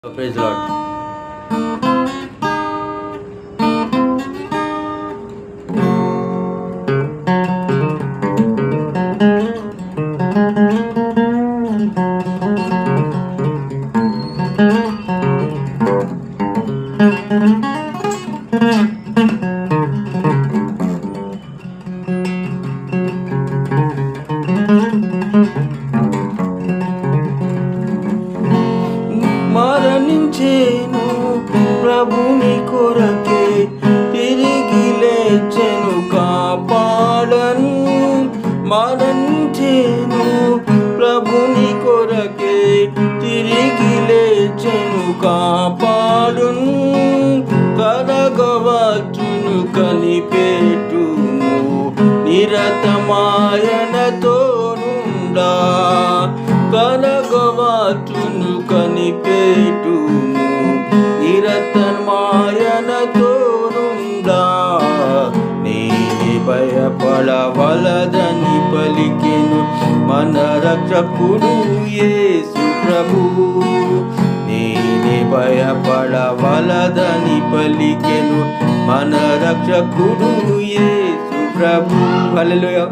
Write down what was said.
Praise the Lord. మరణించేను ప్రభుని కొరకే, తిరిగి లేచెను కాపాడను. మరణించేను ప్రభుని కొరకే, తిరిగి లేచెను కాపాడును. కరగవచ్చును కనిపెట్టుము, నిరతమాయనతోనుండా. కరగవచ్చును కనిపెట్టుము, నిరతమాయనతోనుండా. నేనే భయపడవలదని పలికెను మన రక్షకుడు యేసు ప్రభువు. నేనే భయపడవలదని పలికెను మన రక్షకుడు యేసు ప్రభువు. హల్లెలూయా.